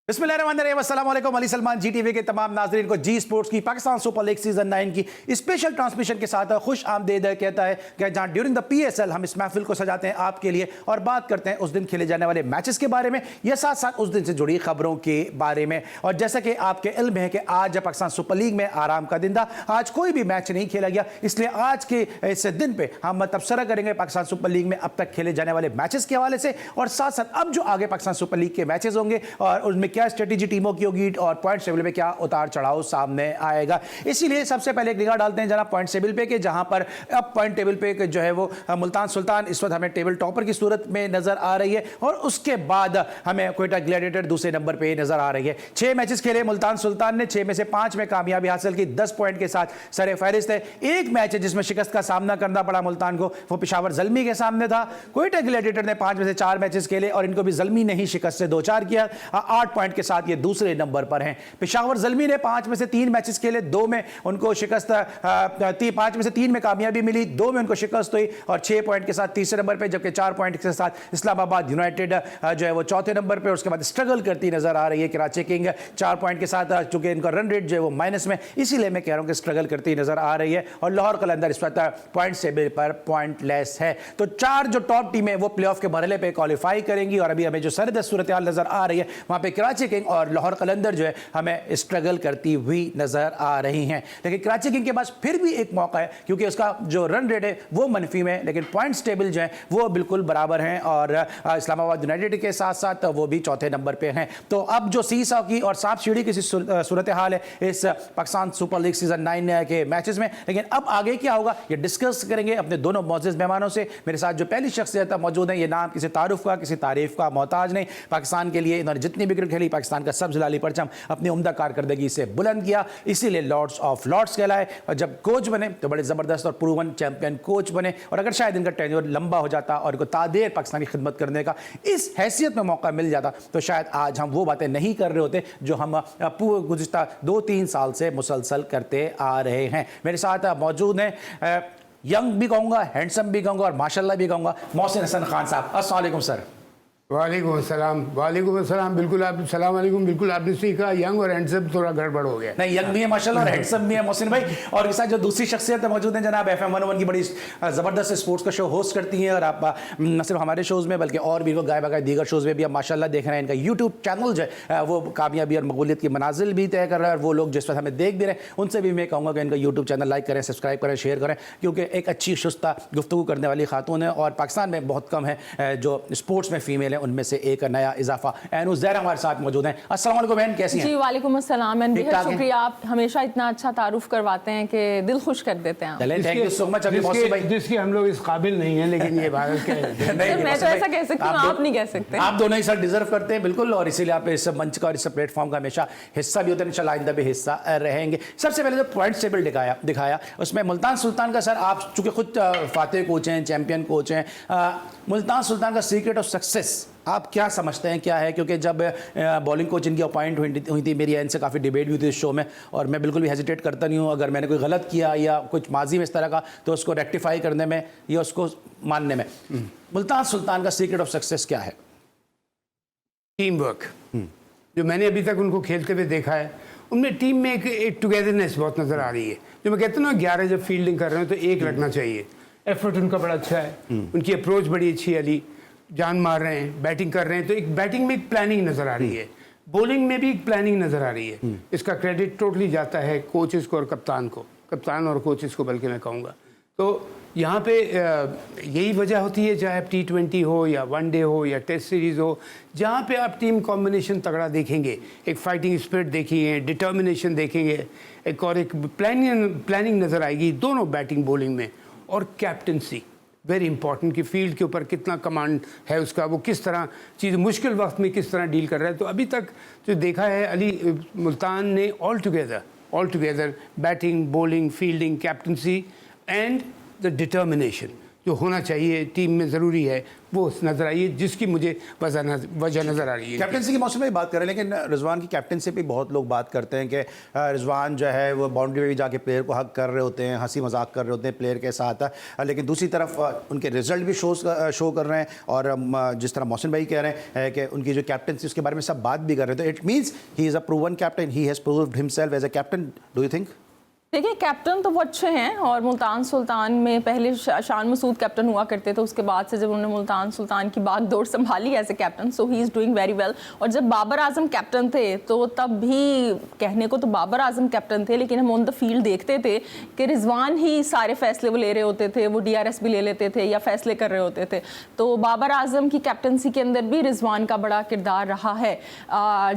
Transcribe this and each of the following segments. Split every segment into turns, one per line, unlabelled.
बिस्मिल्लाहिर्रहमानिर्रहीम, अस्सलाम वालेकुम। अली सलमान जी टीवी के तमाम नाज़रीन को जी स्पोर्ट्स की पाकिस्तान सुपर लीग सीजन 9 की स्पेशल ट्रांसमिशन के साथ खुश आमदीद कहता है कि जहां ड्यूरिंग द PSL हम इस महफिल को सजाते हैं आपके लिए और बात करते हैं उस दिन खेले जाने वाले मैचेस के बारे में या साथ साथ उस दिन से जुड़ी खबरों के बारे में। और जैसा कि आपके इल्म है कि आज पाकिस्तान सुपर लीग में आराम का दिन था, आज कोई भी मैच नहीं खेला गया, इसलिए आज के इस दिन पे हम तबसरा करेंगे पाकिस्तान सुपर लीग में अब तक खेले जाने वाले मैचेस के हवाले से और साथ साथ अब जो आगे पाकिस्तान सुपर लीग के मैचेस होंगे और उनमें क्या स्ट्रेटेजी टीमों की होगी और पॉइंट टेबल में क्या उतार चढ़ाव सामने आएगा। इसीलिए सबसे पहले एक निगाह डालते हैं जनाब पॉइंट टेबल पे कि जहां पर अब पॉइंट टेबल पे जो है वो मुल्तान सुल्तान इस वक्त हमें टेबल टॉपर की सूरत में नजर आ रही है और उसके बाद हमें क्वेटा ग्लैडिएटर दूसरे नंबर पे नजर आ रही है। 6 मैचेस खेले मुल्तान सुल्तान ने, 6 में से 5 में कामयाबी हासिल की, 10 पॉइंट के साथ सरे फहरिस्त है। एक मैच है जिसमें शिकस्त का सामना करना पड़ा मुल्तान को, वो पेशावर ज़ल्मी के सामने था। क्वेटा ग्लैडिएटर ने 5 में से 4 मैचेस खेले और इनको भी ज़ल्मी ने ही शिकस्त से 2-4 किया। 8 पॉइंट के साथ ये दूसरे नंबर पर हैं। पेशावर ज़ल्मी ने 5 में से 3 मैचेस खेले, 2 में उनको शिकस्त 5 में से 3 में कामयाबी मिली, 2 में उनको शिकस्त हुई और 6 पॉइंट के साथ तीसरे नंबर पे, जबकि 4 पॉइंट के साथ इस्लामाबाद यूनाइटेड जो है वो चौथे नंबर पे। उसके बाद स्ट्रगल करती नजर आ रही है कराची किंग 4 पॉइंट के साथ, चूंकि इनका रन रेट जो है वो माइनस में, इसीलिए मैं कह रहा हूं कि स्ट्रगल करती नजर आ रही है। और लाहौर कलंदर इस वक्त पॉइंट टेबल पर पॉइंटलेस है। तो 4 जो टॉप टीमें वो प्लेऑफ के मरहले पे क्वालिफाई करेंगी और अभी हमें जो सरद सूरत हाल नजर आ रही है वहां पे कराची किंग और लाहौर कलंदर जो है हमें स्ट्रगल करती हुई नजर आ रही हैं। लेकिन कराची किंग के पास फिर भी एक मौका है क्योंकि उसका जो रन रेट है वो मनफी में, लेकिन पॉइंट्स टेबल जो है वो बिल्कुल बराबर हैं और इस्लामाबाद यूनाइटेड के साथ साथ वो भी चौथे नंबर पे हैं। तो अब जो सीसा की और सांप सीढ़ी की सूरत हाल है इस पाकिस्तान सुपर लीग सीजन 9 के मैचेस में, लेकिन अब आगे क्या होगा ये डिस्कस करेंगे अपने दोनों मौजूद मेहमानों से। मेरे साथ जो पहली शख्सियत मौजूद है, ये नाम किसी तारुफ का किसी तारीफ का मोहताज नहीं, पाकिस्तान के लिए इन्होंने जितनी भी क्रिकेट खेली, पाकिस्तान का सब जलाली परचम अपनी उम्दा कारकर्दगी से बुलंद किया, इसीलिए लॉर्ड्स ऑफ लॉर्ड्स कहलाए। और जब कोच बने तो बड़े ज़बरदस्त और प्रूवन चैंपियन कोच बने और अगर शायद इनका टेन्योर लंबा हो जाता और इनको तादेर पाकिस्तानी खिदमत करने का इस हैसियत में मौका मिल जाता तो शायद आज हम वो बातें नहीं कर रहे होते जो हम गुज़िश्ता 2-3 साल से मुसलसल करते आ रहे हैं। मेरे साथ मौजूद हैं यंग भी कहूँगा, हैंडसम भी कहूँगा और माशाल्लाह भी कहूँगा, मोहसिन हसन खान साहब। अस्सलाम वालेकुम सर।
वालेकुम अस्सलाम। बिल्कुल आप सलाम वालेकुम। बिल्कुल आपने सही कहा, यंग और हैंडसम थोड़ा गड़बड़ हो गया।
नहीं, यंग भी है माशाल्लाह और हैंडसम भी है मोहसिन भाई। और इसके साथ जो दूसरी शख्सियत मौजूद हैं जनाब FM 101 की बड़ी ज़बरदस्त स्पोर्ट्स का शो होस्ट करती हैं और आप न सिर्फ हमारे शोज़ में बल्कि और भी वो गाय बगाए दीगर शोज़ में भी आप माशाल्लाह देख रहे हैं। इनका यूट्यूब चैनल जो है वो कामयाबी और मकबूलियत की मनाजिल भी तय कर रहा है और वो लोग जिस वक्त हमें देख भी रहे हैं उनसे भी मैं कहूँगा कि इनका यूट्यूब चैनल लाइक करें, सब्सक्राइब करें, शेयर करें, क्योंकि एक अच्छी शुस्ता गुफ्तगू करने वाली खातून है और पाकिस्तान में बहुत कम है जो स्पोर्ट्स में फ़ीमेल है, उनमें से एक नया इजाफा। एन ज़हरा हमारे साथ मौजूद हैं। अस्सलाम वालेकुम बहन, कैसी हैं?
जी वालेकुम अस्सलाम। एंड बहुत शुक्रिया, आप हमेशा इतना अच्छा तारुफ करवाते हैं कि दिल खुश कर देते हैं।
चलें, थैंक यू सो मच। अभी मौसी भाई
जिसके हम लोग इस काबिल नहीं है, लेकिन ये भारत के
मैं तो ऐसा कह सकती हूँ, आप नहीं कह सकते।
आप दोनों ही सर डिजर्व करते हैं बिल्कुल और इसीलिए आप इस मंच का और इस प्लेटफॉर्म का हमेशा हिस्सा भी होते हैं, इंशाल्लाह आइंदा भी हिस्सा रहेंगे। सबसे पहले जो पॉइंट टेबल दिखाया उसमें मुल्तान सुल्तान का, सर आप चूंकि खुद फातेह कोच हैं, चैंपियन कोच हैं, मुल्तान सुल्तान का सीक्रेट ऑफ सक्सेस आप क्या समझते हैं, क्या है? क्योंकि जब बॉलिंग कोच इनकी अपॉइंट हुई थी, मेरी इनसे काफ़ी डिबेट भी हुई थी इस शो में और मैं बिल्कुल भी हेजिटेट करता नहीं हूँ अगर मैंने कोई गलत किया या कुछ माजी में इस तरह का तो उसको रेक्टिफाई करने में या उसको मानने में। मुल्तान सुल्तान का सीक्रेट ऑफ सक्सेस क्या है?
Team work. जो मैंने अभी तक उनको खेलते हुए देखा है, उनमें टीम में एक टुगेदरनेस बहुत नज़र आ रही है। जो मैं कहता हूँ ना 11 जब फील्डिंग कर रहे हैं तो एक रखना चाहिए। एफर्ट उनका बड़ा अच्छा है, उनकी अप्रोच बड़ी अच्छी है, अली जान मार रहे हैं, बैटिंग कर रहे हैं तो एक बैटिंग में एक प्लानिंग नज़र आ रही है, बॉलिंग में भी एक प्लानिंग नज़र आ रही है। इसका क्रेडिट टोटली जाता है कोचेस को और कप्तान और कोचेस को, बल्कि मैं कहूँगा। तो यहाँ पे यही वजह होती है, चाहे आप T20 हो या वनडे हो या टेस्ट सीरीज़ हो, जहाँ पे आप टीम कॉम्बिनेशन तगड़ा देखेंगे, एक फाइटिंग स्पिरिट देखेंगे, डिटर्मिनेशन देखेंगे, एक प्लानिंग नज़र आएगी दोनों बैटिंग बॉलिंग में। और कैप्टनसी वेरी इंपॉर्टेंट कि फील्ड के ऊपर कितना कमांड है उसका, वो किस तरह चीज़ मुश्किल वक्त में किस तरह डील कर रहा है। तो अभी तक जो देखा है अली, मुल्तान ने all together batting, bowling, fielding, captaincy and the determination, जो होना चाहिए टीम में ज़रूरी है वो नज़र आई है, जिसकी मुझे वजह नज़र आ रही है।
कैप्टनसी के मौसम में बात करें, लेकिन रिजवान की कैप्टनसी पे बहुत लोग बात करते हैं कि रिजवान जो है वो बाउंड्री में भी जाके प्लेयर को हक कर रहे होते हैं, हंसी मजाक कर रहे होते हैं प्लेयर के साथ, लेकिन दूसरी तरफ उनके रिजल्ट भी शो कर रहे हैं, और जिस तरह मोहसिन भाई कह रहे हैं कि उनकी जो कैप्टनसी उसके बारे में सब बात भी कर रहे हैं, तो it means he is a proven captain, he has proved himself as a captain. Do you think?
देखिए, कैप्टन तो वो अच्छे हैं, और मुल्तान सुल्तान में पहले शान मसूद कैप्टन हुआ करते थे, उसके बाद से जब उन्होंने मुल्तान सुल्तान की बात दौड़ संभाली as a captain, so he is doing very well. और जब बाबर आजम कैप्टन थे तो तब भी कहने को तो बाबर आजम कैप्टन थे, लेकिन हम ऑन द फील्ड देखते थे कि रिजवान ही सारे फैसले वो ले रहे होते थे, वो DRS भी ले लेते थे या फैसले कर रहे होते थे। तो बाबर आजम की कैप्टनसी के अंदर भी रिजवान का बड़ा किरदार रहा है।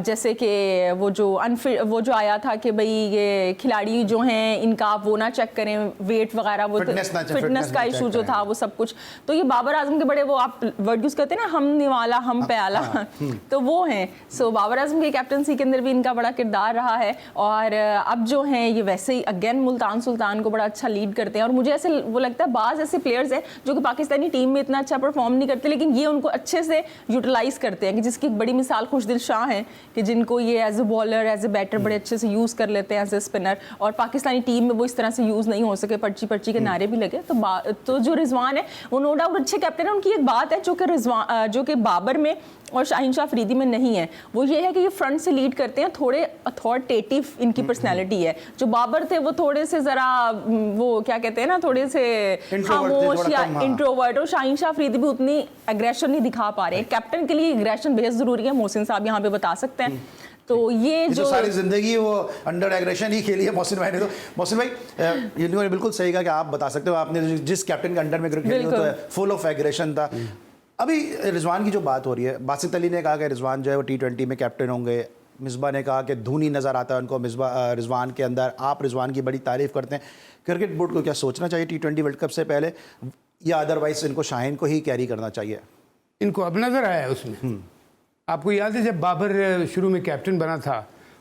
जैसे कि वो जो आया था कि भाई ये खिलाड़ी जो हैं इनका आप वो ना चेक करें, वेट वगैरह, वो फिटनेस का इशू जो था वो सब कुछ, तो ये बाबर आजम के बड़े, वो आप वर्ड यूज करते हैं ना, हम निवाला हम पे आला, तो वो हैं। सो बाबर आजम की कैप्टनसी के अंदर भी इनका बड़ा किरदार रहा है, और अब जो हैं ये वैसे ही अगेन मुल्तान सुल्तान को बड़ा अच्छा लीड करते हैं। और मुझे ऐसे वो लगता है बाज़ ऐसे प्लेयर्स हैं जो कि पाकिस्तानी टीम में इतना अच्छा परफॉर्म नहीं करते, लेकिन ये उनको अच्छे से यूटिलाइज करते हैं, कि जिसकी एक बड़ी मिसाल खुशदिल शाह हैं, कि जिनको ये as a bowler as a batter बड़े अच्छे से यूज़ कर लेते हैं एज ए स्पिनर, और पाकिस्तानी टीम में वो इस तरह से यूज़ नहीं हो सके, पर्ची पर्ची के नारे भी लगे। तो जो रिजवान है वो नो डाउट अच्छे कैप्टन है। उनकी एक बात है जो कि बाबर में और शाहीन शाह अफरीदी में नहीं है, वो ये है कि ये फ्रंट से लीड करते हैं, थोड़े अथॉरिटेटिव इनकी पर्सनैलिटी है। जो बाबर थे वो थोड़े से ज़रा वो क्या कहते हैं ना, थोड़े से खामोश या इंट्रोवर्ट, और शाहीन शाह अफरीदी भी उतनी एग्रेशन नहीं दिखा पा रहे हैं। कैप्टन के लिए एग्रेशन बेहद ज़रूरी है, मोहसिन साहब यहाँ पे बता सकते हैं। तो ये जो
सारी जिंदगी वो अंडर एग्रेशन ही खेली है मोहसिन भाई ने। तो मोहसिन भाई, इन्होंने बिल्कुल सही कहा कि आप बता सकते हो, आपने जिस कैप्टन के अंडर में क्रिकेट खेली तो फुल ऑफ एग्रेशन था। अभी रिजवान की जो बात हो रही है, बासित अली ने कहा कि रिजवान जो है वो T20 में कैप्टन होंगे, मिसबा ने कहा कि धोनी नज़र आता है उनको रिजवान के अंदर। आप रिजवान की बड़ी तारीफ़ करते हैं, क्रिकेट बोर्ड को क्या सोचना चाहिए T20 वर्ल्ड कप से पहले, या अदरवाइज इनको शाहीन को ही कैरी करना चाहिए?
इनको अब नज़र आया है उसमें। आपको याद है जब बाबर शुरू में कैप्टन बना था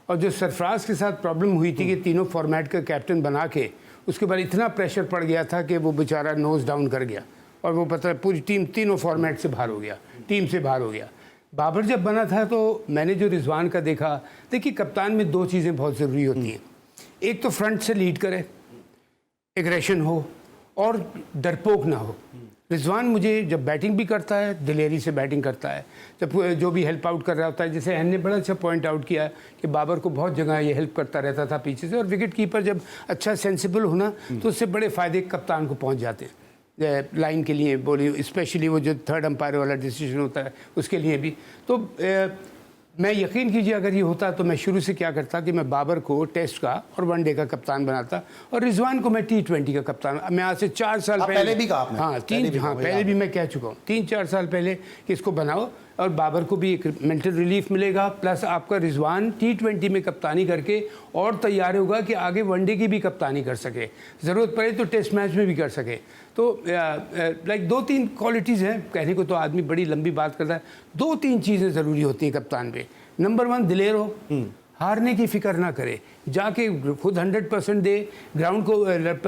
और जो सरफराज के साथ प्रॉब्लम हुई थी कि तीनों फॉर्मेट का कैप्टन बना के, उसके बाद इतना प्रेशर पड़ गया था कि वो बेचारा नोज डाउन कर गया, और वो पता पूरी टीम तीनों फॉर्मेट से बाहर हो गया, टीम से बाहर हो गया। बाबर जब बना था तो मैंने जो रिजवान का देखा, देखिए कप्तान में दो चीज़ें बहुत ज़रूरी होती हैं, एक तो फ्रंट से लीड करे, एग्रेशन हो, और डरपोक ना हो। रिजवान मुझे जब बैटिंग भी करता है, दिलेरी से बैटिंग करता है, जब जो भी हेल्प आउट कर रहा होता है, जैसे एन ने बड़ा अच्छा पॉइंट आउट किया है कि बाबर को बहुत जगह ये हेल्प करता रहता था पीछे से, और विकेट कीपर जब अच्छा सेंसिबल होना तो उससे बड़े फ़ायदे कप्तान को पहुंच जाते हैं, लाइन के लिए बोली, स्पेशली वो जो थर्ड अंपायर वाला डिसीजन होता है उसके लिए भी। तो मैं यकीन कीजिए अगर ये होता तो मैं शुरू से क्या करता कि मैं बाबर को टेस्ट का और वनडे का कप्तान बनाता, और रिजवान को मैं T20 का कप्तान। मैं आज से 4 साल पहले
भी कहा आपने।
पहले भी मैं कह चुका हूँ 3-4 साल पहले कि इसको बनाओ, और बाबर को भी एक मेंटल रिलीफ मिलेगा, प्लस आपका रिजवान T20 में कप्तानी करके और तैयार होगा कि आगे वनडे की भी कप्तानी कर सके, ज़रूरत पड़े तो टेस्ट मैच में भी कर सके। तो लाइक 2-3 क्वालिटीज़ हैं, कहने को तो आदमी बड़ी लंबी बात करता है, 2-3 चीज़ें ज़रूरी होती हैं कप्तान पे। नंबर 1 दिलेर हो, हारने की फिक्र ना करे, जाके खुद 100% दे, ग्राउंड को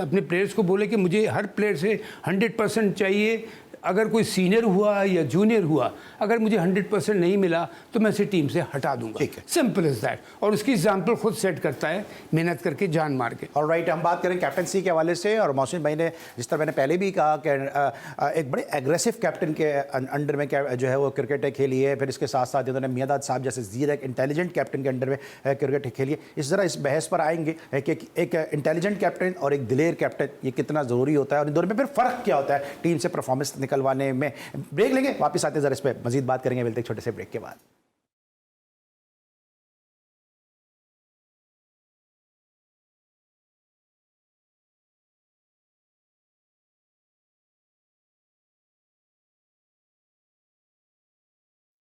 अपने प्लेयर्स को बोले कि मुझे हर प्लेयर से 100% चाहिए, अगर कोई सीनियर हुआ या जूनियर हुआ, अगर मुझे 100% नहीं मिला तो मैं इसे टीम से हटा दूंगा, सिंपल इज दैट। और उसकी एग्जाम्पल खुद सेट करता है, मेहनत करके, जान मार के।
और राइट, हम बात करें कैप्टनसी के हवाले से, और मोहसिन भाई ने जिस तरह मैंने पहले भी कहा कि एक बड़े एग्रेसिव कैप्टन के अंडर में जो है वो क्रिकेट खेली है, फिर इसके साथ साथ इन्होंने मियादाद साहब जैसे जीर एक इंटेलिजेंट कैप्टन के अंडर में क्रिकेट खेली है। इस तरह इस बहस पर आएंगे कि एक इंटेलिजेंट कैप्टन और एक दिलेर कैप्टन ये कितना ज़रूरी होता है, और इन दोनों में फिर फ़र्क क्या होता है टीम से परफॉर्मेंस निकलवाने में। ब्रेक लेंगे, वापस आते हैं, जरा इस पर मजीद बात करेंगे, मिलते हैं छोटे से ब्रेक के बाद।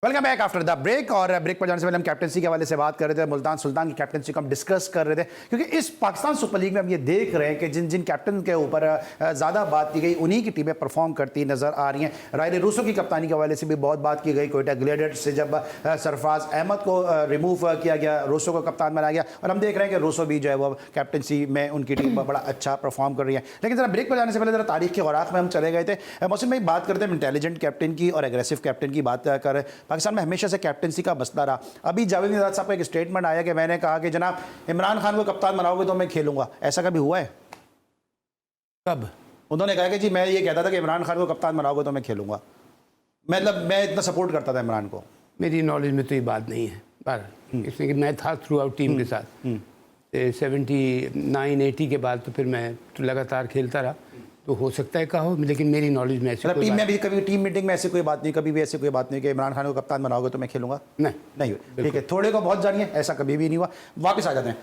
Welcome back after the break. और ब्रेक पर जाने से पहले हम कैप्टनसी के हवाले से बात कर रहे थे, मुल्तान सुल्तान की कैप्टनसी को हम डिस्कस कर रहे थे, क्योंकि इस पाकिस्तान सुपर लीग में हम ये देख रहे हैं कि जिन जिन कैप्टन के ऊपर ज़्यादा बात की गई उन्हीं की टीमें परफॉर्म करती नज़र आ रही हैं। रायले रूसो की कप्तानी के हवाले से भी बहुत बात की गई। कोयटा ग्लेडिएटर्स से जब सरफराज अहमद को रिमूव किया गया, रूसो को कप्तान बनाया गया, और हम देख रहे हैं कि रूसो भी जो है वो कैप्टनसी में उनकी टीम बड़ा अच्छा परफॉर्म कर रही है। लेकिन ज़रा ब्रेक पर जाने से पहले ज़रा तारीख के औराक में हम चले गए थे। मौसम में बात करते हैं इंटेलिजेंट कैप्टन की और एग्रेसिव कैप्टन की बात कर। पाकिस्तान में हमेशा से कैप्टनसी का मसला रहा। अभी जावेद निजात साहब का एक स्टेटमेंट आया कि मैंने कहा कि जनाब इमरान खान को कप्तान बनाओगे तो मैं खेलूंगा। ऐसा कभी हुआ है?
कब?
उन्होंने कहा कि जी मैं ये कहता था कि इमरान खान को कप्तान बनाओगे तो मैं खेलूंगा। मतलब मैं इतना सपोर्ट करता था इमरान को।
मेरी नॉलेज में तो ये बात नहीं है। पर इसलिए कि मैं था थ्रू आउट टीम के साथ 79-80 के बाद तो फिर मैं तो लगातार खेलता रहा, तो हो सकता है कहा हो, लेकिन मेरी नॉलेज में ऐसी
मतलब टीम में भी कभी टीम मीटिंग में ऐसी कोई बात नहीं, कभी भी ऐसी कोई बात नहीं कि इमरान खान को कप्तान बनाओगे तो मैं खेलूंगा? नहीं हुई। ठीक है, थोड़े को बहुत जानिए, ऐसा कभी भी नहीं हुआ। वापस आ जाते हैं।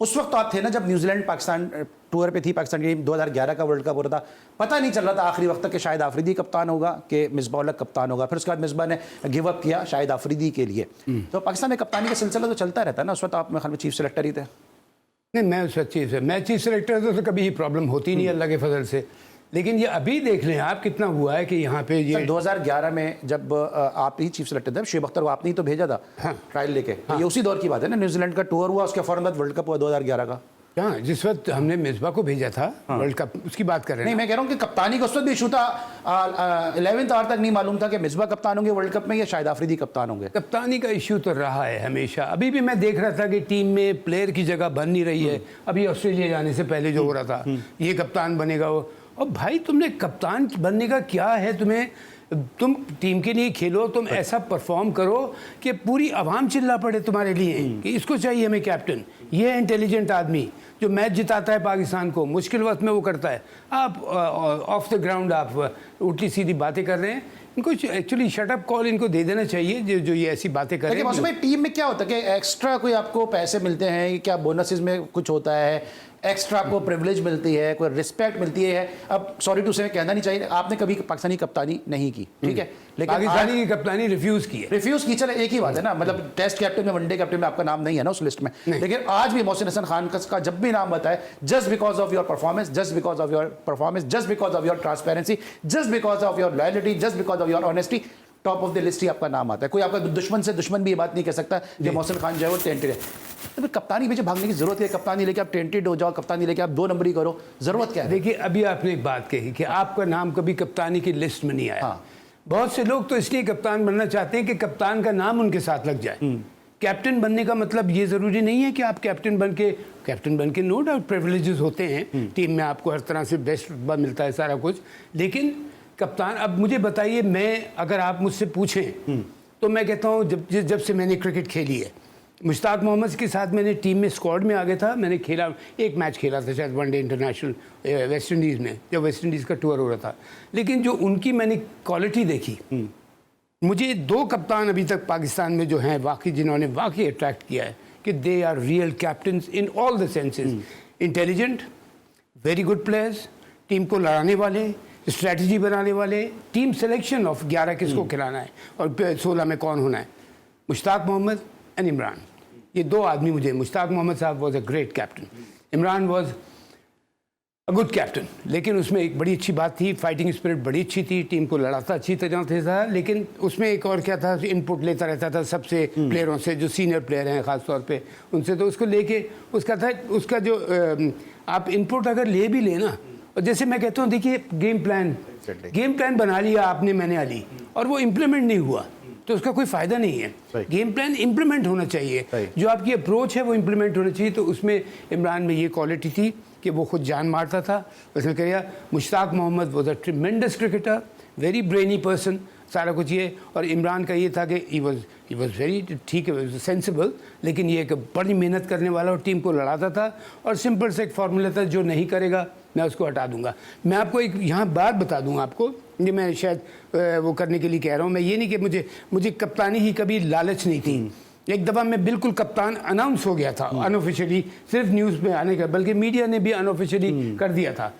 उस वक्त तो आप थे ना जब न्यूजीलैंड पाकिस्तान टूर पे थी, पाकिस्तान की टीम 2011 का वर्ल्ड कप हो रहा था। पता नहीं चल रहा था आखिरी वक्त तक कि शायद आफरीदी कप्तान होगा कि मिसबाह उल हक कप्तान होगा। फिर उसके बाद मिसबाह ने गिव अप किया शायद आफरीदी के लिए। तो पाकिस्तान में कप्तानी का सिलसिला तो चलता रहता है ना। उस वक्त आप मेरे ख्याल में चीफ सेलेक्टर ही थे।
नहीं, मैं उस चीज़ मैं चीफ सेलेक्टर तो कभी ही प्रॉब्लम होती नहीं अल्लाह के फजल से। लेकिन ये अभी देख लें आप कितना हुआ है कि यहाँ पे ये
2011 में जब आप ही चीफ सेलेक्टर थे, शुएब अख्तर को आपने ही तो भेजा था। हाँ। ट्रायल लेके। तो ये उसी दौर की बात है ना, न्यूजीलैंड का टूर हुआ, उसके फौरन बाद वर्ल्ड कप हुआ 2011 का।
हाँ, जिस वक्त हमने मिसबा को भेजा था वर्ल्ड कप, उसकी बात कर रहे हैं।
नहीं, मैं कह रहा हूँ कि कप्तानी का उस वक्त भी इशू था। 11th आवर तक नहीं मालूम था कि मिसबा कप्तान होंगे वर्ल्ड कप में या शायद आफरीदी कप्तान होंगे।
कप्तानी का इशू तो रहा है हमेशा। अभी भी मैं देख रहा था कि टीम में प्लेयर की जगह बन नहीं रही है। अभी ऑस्ट्रेलिया जाने से पहले जो हो रहा था, ये कप्तान बनेगा वो। और भाई तुमने कप्तान बनने का क्या है तुम्हें? तुम टीम के लिए खेलो, तुम ऐसा परफॉर्म करो कि पूरी आवाम चिल्ला पड़े तुम्हारे लिए कि इसको चाहिए हमें कैप्टन। ये है इंटेलिजेंट आदमी जो मैच जिताता है पाकिस्तान को, मुश्किल वक्त में वो करता है। आप ऑफ द ग्राउंड आप उल्टी सीधी बातें कर रहे हैं। इनको एक्चुअली शटअप कॉल इनको दे देना चाहिए जो ये ऐसी बातें कर रहे हैं।
लेकिन टीम में क्या होता है कि एक्स्ट्रा कोई आपको पैसे मिलते हैं, क्या बोनसेस में कुछ होता है, एक्स्ट्रा आपको प्रिविलेज मिलती है, कोई रिस्पेक्ट मिलती है? अब सॉरी टू से कहना नहीं चाहिए, आपने कभी पाकिस्तानी कप्तानी नहीं की, ठीक है, लेकिन
पाकिस्तानी की कप्तानी रिफ्यूज की।
चले एक ही बात है ना, मतलब टेस्ट कैप्टन में, वनडे कैप्टन में आपका नाम नहीं है ना उस लिस्ट में। लेकिन आज भी मोहसिन हसन खान का जब भी नाम बताए, just because of your performance, just because of your performance, just because of your transparency, just because of your loyalty, just because of your honesty, top of the list ही आपका नाम आता है। कोई आपका दुश्मन से दुश्मन भी ये बात नहीं कह सकता कि मोहसिन खान जो है वो टेंटेड है। तो फिर कप्तानी में जो भागने की जरूरत है, कप्तानी लेके आप टेंटेड हो जाओ, कप्तानी लेके आप 2 नंबरी करो, जरूरत क्या है?
देखिए, अभी आपने एक बात कही कि आपका नाम कभी कप्तानी की लिस्ट में नहीं आया।
हाँ।
बहुत से लोग तो इसलिए कप्तान बनना चाहते हैं कि कप्तान का नाम उनके साथ लग जाए। कैप्टन बनने का मतलब ये जरूरी नहीं है कि आप कैप्टन बन के नो डाउट प्रिविलेजेस होते हैं टीम में, आपको हर तरह से बेस्ट मिलता है सारा कुछ। लेकिन कप्तान, अब मुझे बताइए, मैं अगर आप मुझसे पूछें तो मैं कहता हूँ जब से मैंने क्रिकेट खेली है, मुश्ताक मोहम्मद के साथ मैंने टीम में स्क्वाड में आ गया था। मैंने खेला, एक मैच खेला था शायद वनडे इंटरनेशनल वेस्ट इंडीज़ में, जब वेस्ट इंडीज़ का टूर हो रहा था। लेकिन जो उनकी मैंने क्वालिटी देखी, मुझे 2 कप्तान अभी तक पाकिस्तान में जो हैं वाकई, जिन्होंने वाकई अट्रैक्ट किया है कि they are real captains in all the senses. Intelligent, very good players, team को लड़ाने वाले, स्ट्रैटेजी बनाने वाले, टीम सिलेक्शन ऑफ 11 किसको खिलाना है और 16 में कौन होना है। मुश्ताक मोहम्मद एंड इमरान, ये 2 आदमी मुझे, मुश्ताक मोहम्मद साहब was a great captain, Imran was a good captain. लेकिन उसमें एक बड़ी अच्छी बात थी, फाइटिंग स्पिरिट बड़ी अच्छी थी, टीम को लड़ाता अच्छी तरह से था। लेकिन उसमें एक और क्या था, इनपुट लेता रहता था सबसे प्लेयरों से, जो सीनियर प्लेयर हैं ख़ास तौर पे उनसे। तो उसको लेके उसका जो आप इनपुट अगर ले भी लेना, और जैसे मैं कहता हूँ, देखिए गेम प्लान बना लिया आपने, मैंने अली, और वो इम्प्लीमेंट नहीं हुआ तो उसका कोई फ़ायदा नहीं है। गेम प्लान इम्प्लीमेंट होना चाहिए, जो आपकी अप्रोच है वो इम्प्लीमेंट होना चाहिए। तो उसमें इमरान में ये क्वालिटी थी कि वो खुद जान मारता था, उसने कहा। Mushtaq Mohammad was a tremendous cricketer, very brainy person, सारा कुछ ये। और इमरान का ये था कि ही वॉज वेरी, ठीक है, सेंसिबल, लेकिन ये एक बड़ी मेहनत करने वाला और टीम को लड़ाता था। और सिंपल से एक फार्मूला था, जो नहीं करेगा मैं उसको हटा दूंगा। मैं आपको एक यहाँ बात बता दूंगा आपको, ये मैं शायद वो करने के लिए कह रहा हूँ। मैं ये नहीं कि मुझे कप्तानी ही कभी लालच नहीं थी। एक दफ़ा मैं बिल्कुल कप्तान अनाउंस हो गया था अनऑफिशियली, सिर्फ न्यूज़ में आने का, बल्कि मीडिया ने भी अनऑफिशियली कर दिया था।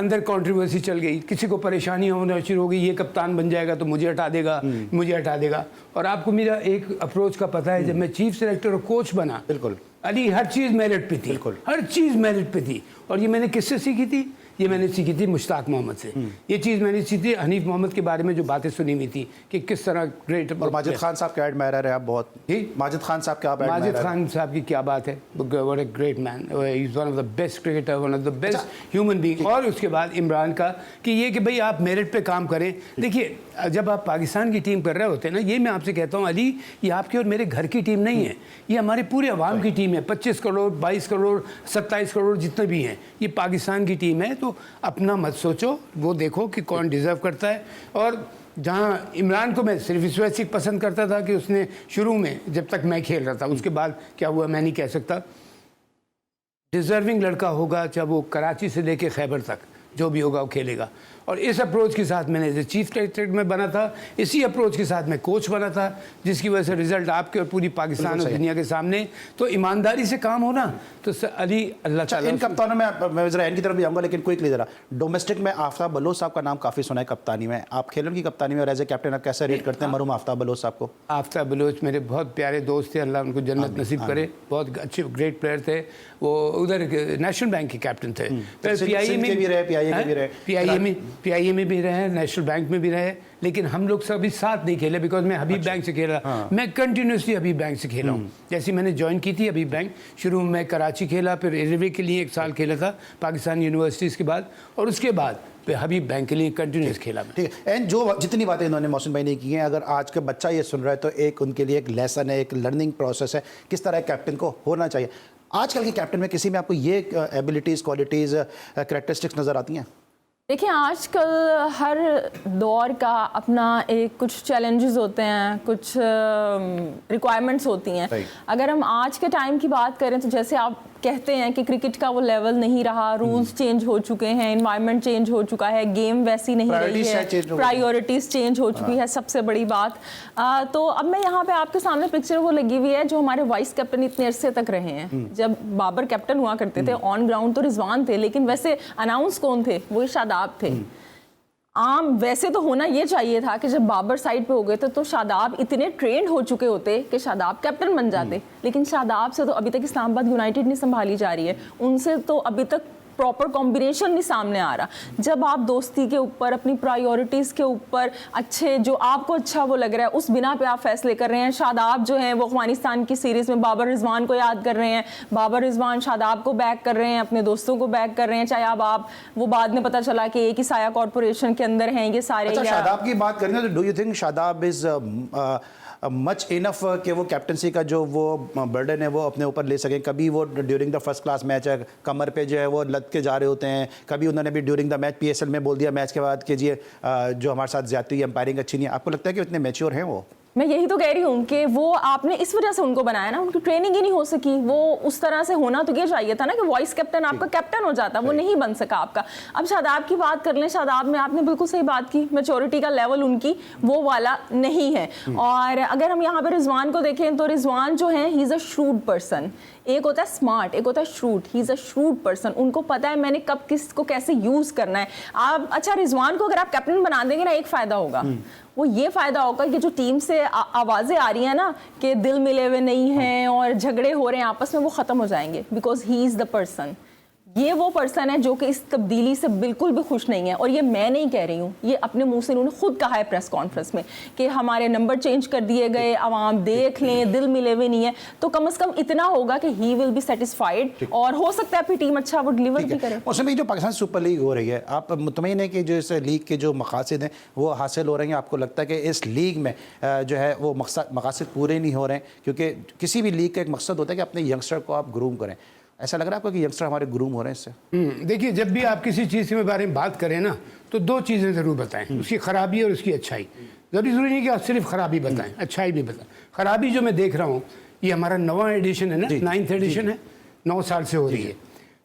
अंदर कंट्रोवर्सी चल गई, किसी को परेशानी होना शुरू हो गई, ये कप्तान बन जाएगा तो मुझे हटा देगा, मुझे हटा देगा। और आपको मेरा एक अप्रोच का पता है, जब मैं चीफ सेलेक्टर और कोच बना,
बिल्कुल
अली हर चीज़ मेरिट पे थी, हर चीज़ मेरिट पे थी। और ये मैंने किससे सीखी थी? ये मैंने सीखी थी मुश्ताक मोहम्मद से। ये चीज़ मैंने सीखी थी हनीफ मोहम्मद के बारे में जो बातें सुनी हुई थी कि किस तरह ग्रेट।
और माजिद खान साहब के एडमायरर है आप बहुत।
जी,
माजिद खान साहब के आप
माजिद
एडमायरर
खान साहब की क्या बात है, what a great man, he is one of the best cricketer, one of the best human being. और उसके बाद इमरान का कि ये कि भाई आप मेरिट पे काम करें। देखिए जब आप पाकिस्तान की टीम कर रहे होते हैं ना, ये मैं आपसे कहता हूँ अली, ये आपकी और मेरे घर की टीम नहीं है, ये हमारे पूरे अवाम की टीम है। 25 करोड़ 22 करोड़ 27 करोड़ जितने भी हैं, ये पाकिस्तान की टीम है। तो अपना मत सोचो, वो देखो कि कौन डिज़र्व करता है। और जहाँ इमरान को मैं सिर्फ इस वजह से पसंद करता था कि उसने शुरू में जब तक मैं खेल रहा था, उसके बाद क्या हुआ मैं नहीं कह सकता, डिज़र्विंग लड़का होगा, चाहे वो कराची से लेके खैबर तक जो भी होगा वो खेलेगा। और इस अप्रोच के साथ मैंने चीफ सेलेक्टर में बना था, इसी अप्रोच के साथ मैं कोच बना था, जिसकी वजह से रिजल्ट आपके और पूरी पाकिस्तान और दुनिया के सामने। तो ईमानदारी से काम होना तो अली अल्लाह ताला।
इन कप्तानों में मैं जरा इनकी तरफ भी आऊँगा, लेकिन क्विकली जरा डोमेस्टिक में आफ्ताब बलोच साहब का नाम काफ़ी सुना है कप्तानी में। आप खेलों की कप्तानी में और एज ए कैप्टन आप कैसे रेट करते हैं मरूम आफ्ताब बलोच साहब को?
आफ्ताब बलोच मेरे बहुत प्यारे दोस्त थे, अल्लाह उनको जन्नत नसीब करे। बहुत अच्छे ग्रेट प्लेयर थे वो। उधर नेशनल बैंक के कैप्टन थे, फिर PIA में भी रहे, PIA में भी रहे, नेशनल बैंक में भी रहे। लेकिन हम लोग सभी साथ नहीं खेले, बिकॉज मैं हबीब बैंक से खेला। मैं कंटिन्यूसली हबीब बैंक से खेला हूँ। जैसे मैंने ज्वाइन की थी हबीब बैंक, शुरू में मैं कराची खेला, फिर रेलवे के लिए 1 साल खेला था पाकिस्तान यूनिवर्सिटीज़ के बाद, और उसके बाद फिर हबीब बैंक के लिए कंटिन्यूस खेला।
ठीक है। एंड जो जितनी बातें इन्होंने मोहसिन भाई ने की हैं, अगर आज का बच्चा ये सुन रहा है तो एक उनके लिए एक लेसन है, एक लर्निंग प्रोसेस है किस तरह कैप्टन को होना चाहिए। आजकल के कैप्टन में किसी में आपको ये एबिलिटीज़, क्वालिटीज़, कैरेक्टरिस्टिक्स नज़र आती हैं?
देखिए आजकल हर दौर का अपना एक कुछ चैलेंजेस होते हैं, कुछ रिक्वायरमेंट्स होती हैं। अगर हम आज के टाइम की बात करें तो जैसे आप कहते हैं कि क्रिकेट का वो लेवल नहीं रहा, रूल्स चेंज हो चुके हैं, एनवायरनमेंट चेंज हो चुका है, गेम वैसी नहीं रही है, प्रायोरिटीज़ चेंज हो चुकी है, सबसे बड़ी बात। तो अब मैं यहाँ पे आपके सामने पिक्चर वो लगी हुई है जो हमारे वाइस कैप्टन इतने अरसे तक रहे हैं। जब बाबर कैप्टन हुआ करते थे ऑन ग्राउंड तो रिजवान थे, लेकिन वैसे अनाउंस कौन थे? वो शादाब थे। आम वैसे तो होना ये चाहिए था कि जब बाबर साइड पे हो गए थे तो शादाब इतने ट्रेंड हो चुके होते कि शादाब कैप्टन बन जाते। लेकिन शादाब से तो अभी तक इस्लामाबाद यूनाइटेड नहीं संभाली जा रही है, उनसे तो अभी तक प्रॉपर कॉम्बिनेशन नहीं सामने आ रहा। जब आप दोस्ती के ऊपर, अपनी प्रायोरिटीज़ के ऊपर, अच्छे जो आपको अच्छा वो लग रहा है उस बिना पे आप फैसले कर रहे हैं। शादाब जो हैं वो अफगानिस्तान की सीरीज़ में बाबर रिजवान को याद कर रहे हैं, बाबर रिजवान शादाब को बैक कर रहे हैं, अपने दोस्तों को बैक कर रहे हैं। चाहे अब आप वो बाद में पता चला कि एक ही साया कॉरपोरेशन के अंदर हैं ये सारे।
अच्छा, शादाब की बात करें तो do you think Shadab is much enough कि वो कैप्टनसी का जो वो बर्डन है वो अपने ऊपर ले सकें? कभी वो during the first class match है कमर पे जो है वो लद के जा रहे होते हैं, कभी उन्होंने भी ड्यूरिंग द मैच PSL में बोल दिया मैच के बाद कि जी जो हमारे साथ ज्यादती है, एम्पायरिंग अच्छी नहीं है। आपको लगता है कि इतने मैच्योर हैं वो?
मैं यही तो कह रही हूँ कि वो आपने इस वजह से उनको बनाया ना, उनकी ट्रेनिंग ही नहीं हो सकी। वो उस तरह से होना तो ये चाहिए था ना कि वॉइस कैप्टन आपका कैप्टन हो जाता, वो नहीं बन सका आपका। अब शादाब की बात कर लें, शादाब में आपने बिल्कुल सही बात की, मैच्योरिटी का लेवल उनकी वो वाला नहीं है। और अगर हम यहाँ पे रिजवान को देखें तो रिजवान जो है ही इज़ अ श्रूड पर्सन। एक होता है स्मार्ट, एक होता है shrewd. He is a shrewd person, उनको पता है मैंने कब किसको कैसे यूज़ करना है। आप अच्छा रिजवान को अगर आप कैप्टन बना देंगे ना, एक फ़ायदा होगा, वो ये फ़ायदा होगा कि जो टीम से आवाज़ें आ रही हैं ना कि दिल मिले हुए नहीं हैं और झगड़े हो रहे हैं आपस में, वो ख़त्म हो जाएंगे। Because he is the person. ये वो पर्सन है जो कि इस तब्दीली से बिल्कुल भी खुश नहीं है। और ये मैं नहीं कह रही हूँ, ये अपने मुंह से उन्होंने खुद कहा है प्रेस कॉन्फ्रेंस में कि हमारे नंबर चेंज कर दिए गए, आवाम देख लें, दिल मिले हुए नहीं है। तो कम से कम इतना होगा कि ही विल बी सेटिस्फाइड, और हो सकता है आपकी टीम अच्छा वो डिलीवर भी करे।
उसमें जो पाकिस्तान सुपर लीग हो रही है, आप मुतमईन है कि जो इस लीग के जो मकासद हैं वो हासिल हो रहे हैं? आपको लगता है कि इस लीग में जो है वो मकासद पूरे नहीं हो रहे हैं? क्योंकि किसी भी लीग का एक मकसद होता है कि अपने यंगस्टर को आप ग्रूम करें। ऐसा लग रहा है आपको कि यंगस्टर हमारे ग्रूम हो रहे हैं इससे?
देखिए, जब भी आप किसी चीज़ के बारे में बात करें ना तो 2 चीज़ें ज़रूर बताएं, उसकी ख़राबी और उसकी अच्छाई। ज़रूरी नहीं कि आप सिर्फ ख़राबी बताएं, अच्छाई भी बताएं। ख़राबी जो मैं देख रहा हूँ, ये हमारा 9वां एडिशन है ना, 9th एडिशन है, 9 साल से हो रही है।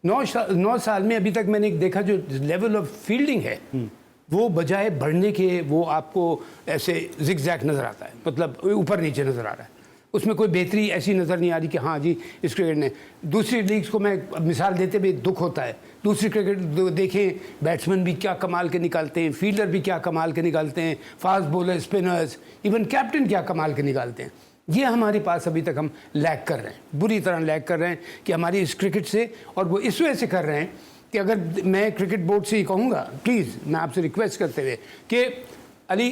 9 साल में अभी तक मैंने देखा जो लेवल ऑफ फील्डिंग है वो बजाय बढ़ने के वो आपको ऐसे जिग-जैग नज़र आता है, मतलब ऊपर नीचे नज़र आ रहा है। उसमें कोई बेहतरी ऐसी नज़र नहीं आ रही कि हाँ जी इस क्रिकेट ने। दूसरी लीग्स को मैं मिसाल देते हुए दुख होता है, दूसरी क्रिकेट देखें, बैट्समैन भी क्या कमाल के निकालते हैं, फील्डर भी क्या कमाल के निकालते हैं, fast bowler, spinners, even captain क्या कमाल के निकालते हैं। ये हमारे पास अभी तक हम लैग कर रहे हैं, बुरी तरह लैग कर रहे हैं कि हमारी इस क्रिकेट से, और वो इस वजह से कर रहे हैं कि अगर मैं क्रिकेट बोर्ड से ही कहूँगा, प्लीज़ मैं आपसे रिक्वेस्ट करते हुए कि अली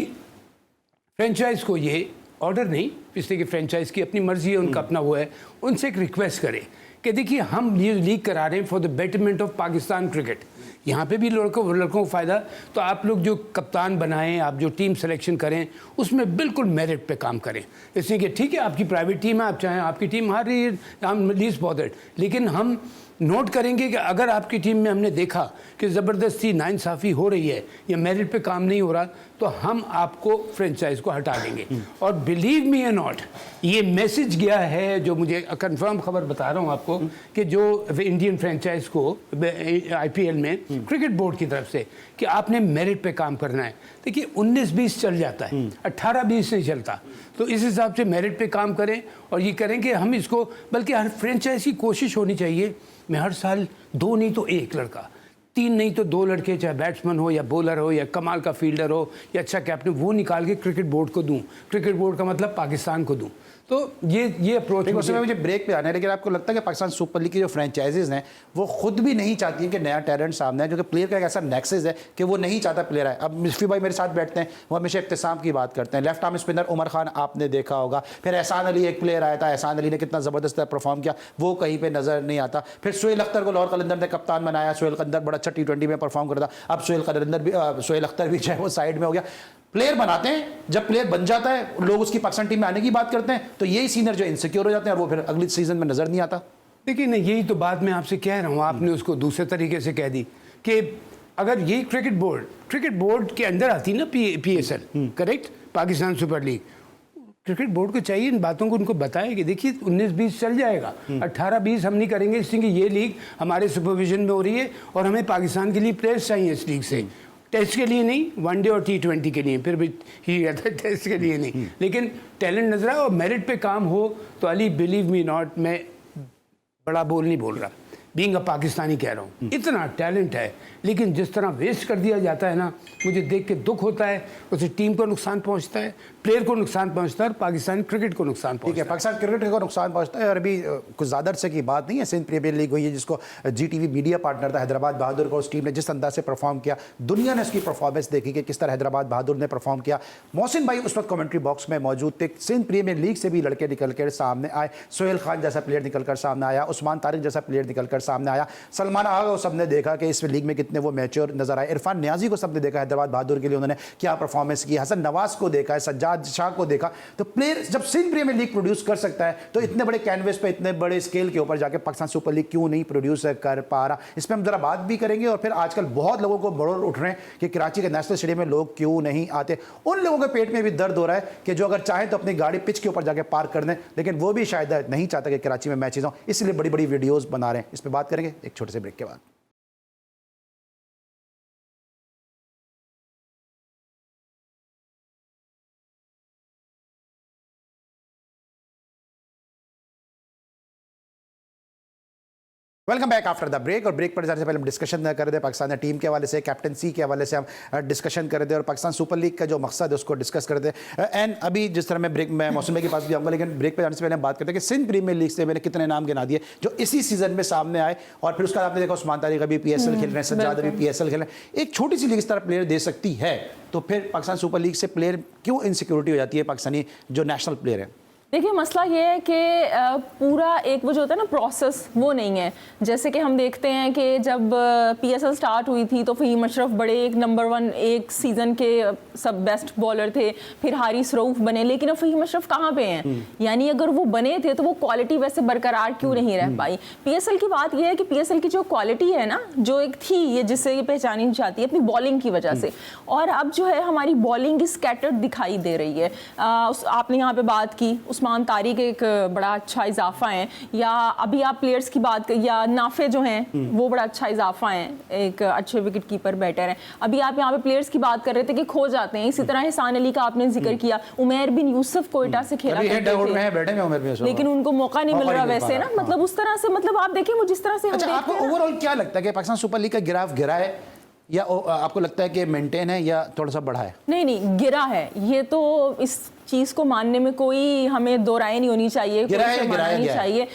फ्रेंचाइज को ये ऑर्डर नहीं, इसलिए कि फ्रेंचाइज की अपनी मर्जी है, उनका अपना वो है, उनसे एक रिक्वेस्ट करें कि देखिए हम ये लीग करा रहे हैं for the betterment of Pakistan cricket. यहाँ पे भी लड़कों को फ़ायदा, तो आप लोग जो कप्तान बनाएं, आप जो टीम सिलेक्शन करें, उसमें बिल्कुल मेरिट पे काम करें। इसलिए कि ठीक है आपकी प्राइवेट टीम है, आप चाहें आपकी टीम हार रही है, हम लीस्ट बॉदर्ड, लेकिन हम नोट करेंगे कि अगर आपकी टीम में हमने देखा कि ज़बरदस्ती नाइंसाफ़ी हो रही है या मेरिट पे काम नहीं हो रहा, तो हम आपको फ्रेंचाइज को हटा देंगे। और बिलीव मी या नॉट, ये मैसेज गया है, जो मुझे कंफर्म खबर बता रहा हूँ आपको, कि जो इंडियन फ्रेंचाइज को IPL में क्रिकेट बोर्ड की तरफ से कि आपने मेरिट पे काम करना है। देखिए 19-20 चल जाता है, 18-20 नहीं चलता, तो इस हिसाब से मेरिट पे काम करें और ये करें कि हम इसको, बल्कि हर फ्रेंचाइज की कोशिश होनी चाहिए मैं हर साल 2 नहीं तो 1 लड़का, 3 नहीं तो 2 लड़के, चाहे बैट्समैन हो या बॉलर हो या कमाल का फील्डर हो या अच्छा कैप्टन, वो निकाल के क्रिकेट बोर्ड को दूं। क्रिकेट बोर्ड का मतलब पाकिस्तान को दूं। तो ये अप्रोच है।
उसमें मुझे ब्रेक पे आना है, लेकिन आपको लगता है कि पाकिस्तान सुपर लीग की जो फ्रेंचाइजीज हैं वो खुद भी नहीं चाहती हैं कि नया टैलेंट सामने है, क्योंकि प्लेयर का एक ऐसा नेक्सस है कि वो नहीं चाहता प्लेयर आए। अब मिस्फी भाई मेरे साथ बैठते हैं, वो हमेशा इब्तिसाम की बात करते हैं, left arm spinner Umar Khan आपने देखा होगा, फिर एहसान अली एक प्लेयर आया था, एहसान अली ने कितना ज़बरदस्त परफॉर्म किया, वो कहीं पर नज़र नहीं आता। फिर सोहेल अख्तर को लाहौर कलंदर ने कप्तान बनाया, सोहेल अख्तर बड़ा अच्छा T20 में परफॉर्म करता, अब सोहेल अख्तर भी चाहे वो साइड में हो गया। प्लेयर बनाते हैं, जब प्लेयर बन जाता है लोग उसकी पाकिस्तान टीम में आने की बात करते हैं, तो यही सीनियर जो इनसिक्योर हो जाते हैं और वो फिर अगले सीजन में नजर नहीं आता।
देखिए ना, यही तो बात मैं आपसे कह रहा हूँ, आपने उसको दूसरे तरीके से कह दी कि अगर ये क्रिकेट बोर्ड के अंदर आती ना PSL, correct, Pakistan super league, cricket board को चाहिए इन बातों को उनको बताया कि देखिए 19-20 चल जाएगा, 18-20 हम नहीं करेंगे, इसलिए कि ये लीग हमारे सुपरविजन में हो रही है और हमें पाकिस्तान के लिए प्लेयर्स चाहिए इस लीग से। टेस्ट के लिए नहीं, वनडे और T20 के लिए, फिर भी ठीक है, टेस्ट के लिए नहीं, लेकिन टैलेंट नजर आए और मेरिट पे काम हो तो अली बिलीव मी नॉट, मैं बड़ा बोल नहीं बोल रहा, बीइंग अ पाकिस्तानी कह रहा हूँ, इतना टैलेंट है, लेकिन जिस तरह वेस्ट कर दिया जाता है ना, मुझे देख के दुख होता है। उससे टीम को नुकसान पहुंचता है, प्लेयर को नुकसान पहुंचता है और पाकिस्तानी क्रिकेट को नुकसान पहुंचता है।
पाकिस्तान क्रिकेट को नुकसान पहुंचता है। और अभी कुछ ज़्यादा अरसे की बात नहीं है, सिंध प्रीमियर लीग हुई है जिसको GTV मीडिया पार्टनर था हैदराबाद बहादुर को, उस टीम ने जिस अंदाज से परफॉर्म किया, दुनिया ने उसकी परफॉर्मेंस देखी कि किस तरह हैदराबाद बहादुर ने परफॉर्म किया। मोहसिन भाई उस वक्त कमेंट्री बॉक्स में मौजूद थे। सिंध प्रीमियर लीग से भी लड़के निकल कर सामने आए, सोहेल खान जैसा प्लेयर निकल कर सामने आया, उस्मान तारिक जैसा प्लेयर निकल कर सामने आया, सलमान आगा को सबने देखा कि इस लीग में कितने वो मैच्योर नजर आए, इरफान नियाजी को सबने देखा हैदराबाद बहादुर के लिए उन्होंने क्या परफॉर्मेंस की, हसन नवाज को देखा है, सज्जाद शाह को देखा। तो प्लेयर जब सिंध प्रीमियर लीग प्रोड्यूस कर सकता है तो इतने बड़े कैनवस पे, इतने बड़े स्केल के ऊपर जाके पाकिस्तान सुपर लीग क्यों नहीं प्रोड्यूस कर पा रहा, इस पर हम जरा बात भी करेंगे। और फिर आजकल बहुत लोगों को बड़ोर उठ रहे हैं कि कराची के नेशनल स्टेडियम में लोग क्यों नहीं आते। उन लोगों के पेट में भी दर्द हो रहा है कि जो अगर चाहें तो अपनी गाड़ी पिच के ऊपर जाके पार्क कर दें, लेकिन वो भी शायद नहीं चाहता कि कराची में मैचेज हो, इसलिए बड़ी बड़ी वीडियोस बना रहे हैं। इस पर बात करेंगे एक छोटे से ब्रेक के बाद। Welcome back after the break. और ब्रेक पर जाने से पहले हम डिस्कशन कर रहे थे पाकिस्तान टीम के हवाले से, कैप्टनसी के हवाले से हम डिस्कशन कर रहे थे और पाकिस्तान सुपर लीग का जो मकसद है उसको डिस्कस कर रहे थे। एंड अभी जिस तरह मैं मौसम भाई के पास भी आऊँगा, लेकिन ब्रेक पर जाने से पहले हम बात करते हैं कि सिंध प्रीमियर लीग से मैंने कितने नाम गिना दिए जो इसी सीजन में सामने आए, और फिर उसका आपने देखा उस्मान तारिक अभी PSL खेल रहे हैं, सज्जाद अभी PSL खेल रहे हैं। एक छोटी सी लीग इस तरह प्लेयर दे सकती है, तो फिर पाकिस्तान सुपर लीग से प्लेयर क्यों इनसिक्योरिटी हो जाती है पाकिस्तानी जो नेशनल प्लेयर है?
देखिए मसला ये है कि पूरा एक वो जो होता है ना प्रोसेस, वो नहीं है। जैसे कि हम देखते हैं कि जब PSL स्टार्ट हुई थी तो फ़हीम अशरफ बड़े एक नंबर 1 एक सीज़न के सब बेस्ट बॉलर थे, फिर हारिस रऊफ बने, लेकिन अब फ़हीम अशरफ कहाँ पे हैं? यानी अगर वो बने थे तो वो क्वालिटी वैसे बरकरार क्यों नहीं रह पाई? PSL की बात ये है कि PSL की जो क्वालिटी है ना, जो एक थी ये जिससे ये पहचानी जाती है अपनी बॉलिंग की वजह से, और अब जो है हमारी बॉलिंग स्कैटर्ड दिखाई दे रही है। आपने यहाँ पे बात की उस्मान तारिक एक बड़ा अच्छा इजाफा है, या अभी आप प्लेयर्स की बात या नाफे जो हैं वो बड़ा अच्छा इजाफा है, एक अच्छे विकेट कीपर बैटर हैं। अभी आप यहाँ पे प्लेयर्स की बात कर रहे थे कि खो जाते हैं, इसी तरह एहसान अली का आपने जिक्र किया, उमैर बिन यूसुफ कोयटा से खेला करते थे लेकिन उनको मौका नहीं मिल रहा वैसे ना, मतलब उस तरह से, मतलब आप देखें वो जिस तरह से।
अच्छा, आपको ओवरऑल क्या लगता है कि पाकिस्तान सुपर लीग का ग्राफ गिरा है, या आपको लगता है कि मेंटेन है या थोड़ा सा बढ़ा है?
नहीं, गिरा है, ये तो इस चीज को मानने में कोई हमें दो राय नहीं होनी चाहिए, कोई नहीं चाहिए।